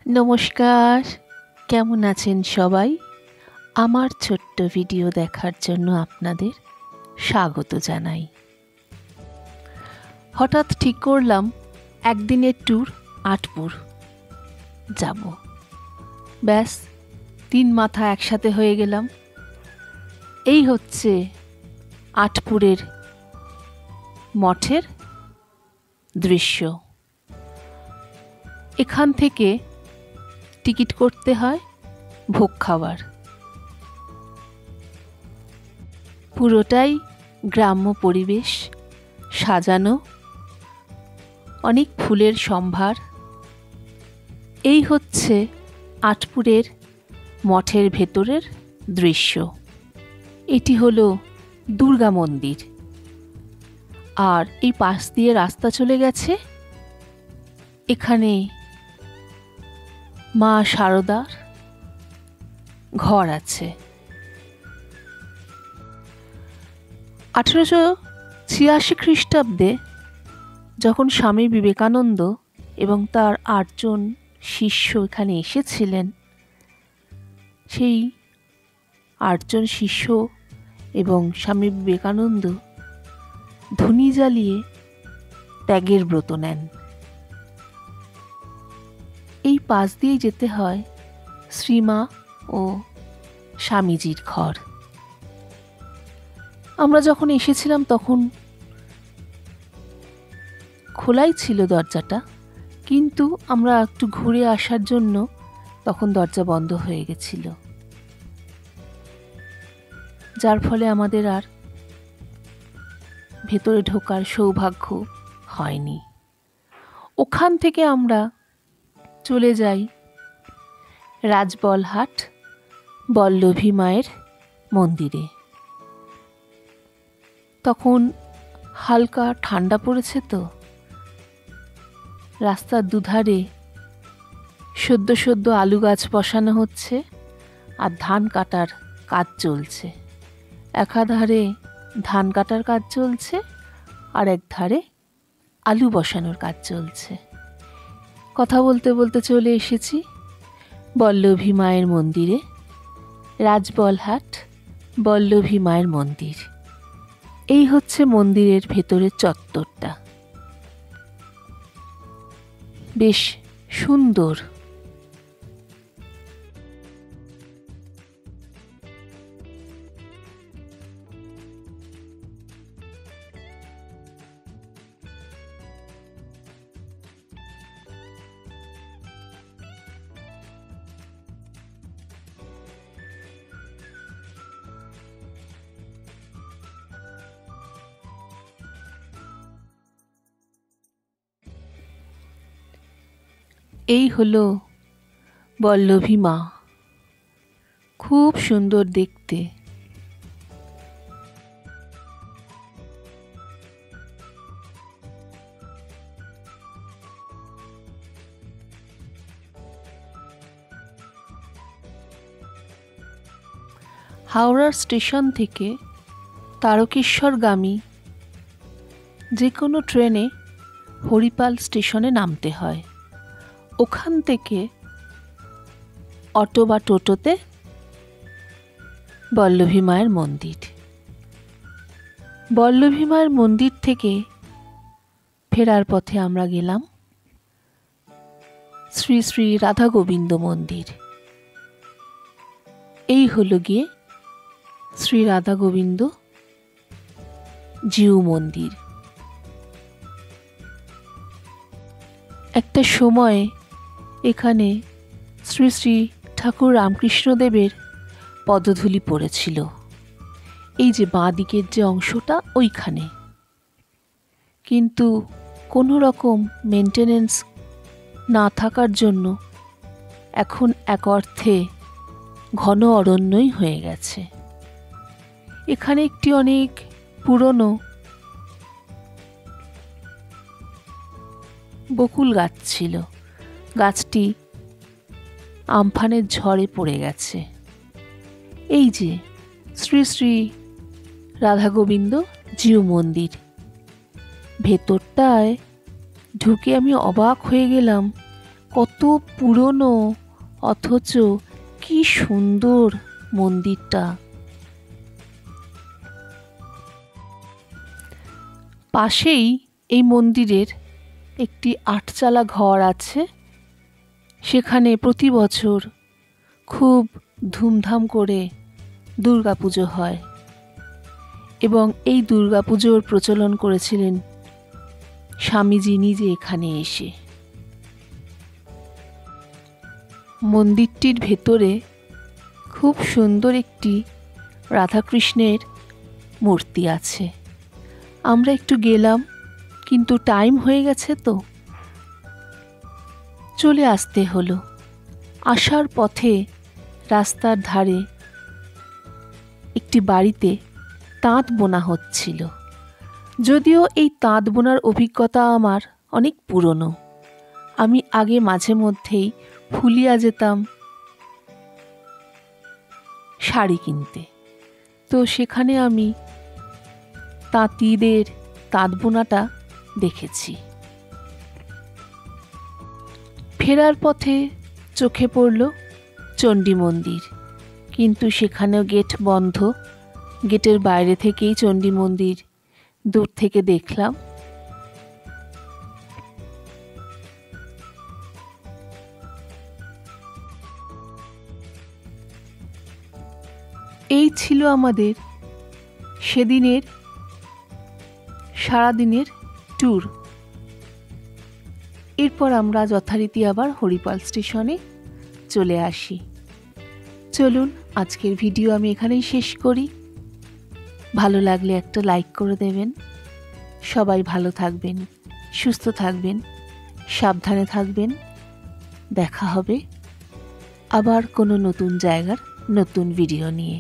নমস্কার, কেমন আছেন সবাই? আমার ছোট্ট ভিডিও দেখার জন্য আপনাদের স্বাগত জানাই। হঠাৎ ঠিক করলাম একদিনের ট্যুর আটপুর যাব। ব্যাস ৩ মাথা একসাথে হয়ে গেলাম। এই হচ্ছে আটপুরের মঠের দৃশ্য। এখান থেকে টিকিট করতে হয় ভোগ খাওয়ার। পুরোটাই গ্রাম্য পরিবেশ, সাজানো, অনেক ফুলের সম্ভার। এই হচ্ছে আটপুরের মঠের ভেতরের দৃশ্য। এটি হলো দুর্গা মন্দির, আর এই পাশ দিয়ে রাস্তা চলে গেছে। এখানে মা শারদার ঘর আছে। 1886 খ্রিস্টাব্দে যখন স্বামী বিবেকানন্দ এবং তার 8 জন শিষ্য এখানে এসেছিলেন, সেই 8 জন শিষ্য এবং স্বামী বিবেকানন্দ ধুনি জ্বালিয়ে ত্যাগের ব্রত নেন। এই পাশ দিয়ে যেতে হয় শ্রীমা ও স্বামীজির ঘর। আমরা যখন এসেছিলাম তখন খোলাই ছিল দরজাটা, কিন্তু আমরা একটু ঘুরে আসার জন্য তখন দরজা বন্ধ হয়ে গেছিল, যার ফলে আমাদের আর ভেতরে ঢোকার সৌভাগ্য হয়নি। ওখান থেকে আমরা চলে যাই রাজবলহাট বল্লভী মায়ের মন্দিরে। তখন হালকা ঠান্ডা পড়েছে, তো রাস্তার দুধারে সদ্য সদ্য আলু গাছ বসানো হচ্ছে আর ধান কাটার কাজ চলছে। একাধারে ধান কাটার কাজ চলছে আর এক ধারে আলু বসানোর কাজ চলছে। কথা বলতে বলতে চলে এসেছি বল্লভী মায়ের মন্দিরে। রাজবলহাট বল্লভী মায়ের মন্দির। এই হচ্ছে মন্দিরের ভেতরের চত্বরটা, বেশ সুন্দর। এই হলো বল্লভী মা, খুব সুন্দর দেখতে। হাওড়ার স্টেশন থেকে তারকেশ্বরগামী যে কোনো ট্রেনে হরিপাল স্টেশনে নামতে হয়। ওখান থেকে অটো বা টোটোতে বল্লভী মায়ের মন্দির। বল্লভী মায়ের মন্দির থেকে ফেরার পথে আমরা গেলাম শ্রী শ্রী রাধা গোবিন্দ মন্দির। এই হলো গিয়ে শ্রী রাধা গোবিন্দ জিউ মন্দির। একটা সময়ে এখানে শ্রী শ্রী ঠাকুর রামকৃষ্ণদেবের পদধূলি পড়েছিল। এই যে বাঁ দিকের যে অংশটা, ওইখানে। কিন্তু কোনো রকম মেনটেনেন্স না থাকার জন্য এখন এক অর্থে ঘন অরণ্যই হয়ে গেছে। এখানে একটি অনেক পুরনো বকুল গাছ ছিল। গাছটি আমফানের ঝড়ে পড়ে গেছে। এই যে শ্রী শ্রী রাধা গোবিন্দ জিউ মন্দির, ভেতরটায় ঢুকে আমি অবাক হয়ে গেলাম। কত পুরনো, অথচ কি সুন্দর মন্দিরটা। পাশেই এই মন্দিরের একটি 8চালা ঘর আছে। সেখানে প্রতি বছর খুব ধুমধাম করে দুর্গাপুজো হয় এবং এই দুর্গাপুজোর প্রচলন করেছিলেন স্বামীজি নিজে এখানে এসে। মন্দিরটির ভেতরে খুব সুন্দর একটি রাধাকৃষ্ণের মূর্তি আছে। আমরা একটু গেলাম, কিন্তু টাইম হয়ে গেছে তো চলে আসতে হলো। আসার পথে রাস্তার ধারে একটি বাড়িতে তাঁত বোনা হচ্ছিল। যদিও এই তাঁত বোনার অভিজ্ঞতা আমার অনেক পুরনো। আমি আগে মাঝে মধ্যেই ফুলিয়া যেতাম শাড়ি কিনতে, তো সেখানে আমি তাঁতিদের তাঁত বোনাটা দেখেছি। ফেরার পথে চোখে পড়ল চণ্ডী মন্দির, কিন্তু সেখানেও গেট বন্ধ। গেটের বাইরে থেকেই চণ্ডী মন্দির দূর থেকে দেখলাম। এই ছিল আমাদের সেদিনের সারাদিনের ট্যুর। এরপর আমরা যথারীতি আবার হরিপাল স্টেশনে চলে আসি। চলুন আজকের ভিডিও আমি এখানেই শেষ করি। ভালো লাগলে একটা লাইক করে দেবেন। সবাই ভালো থাকবেন, সুস্থ থাকবেন, সাবধানে থাকবেন। দেখা হবে আবার কোনো নতুন জায়গার নতুন ভিডিও নিয়ে।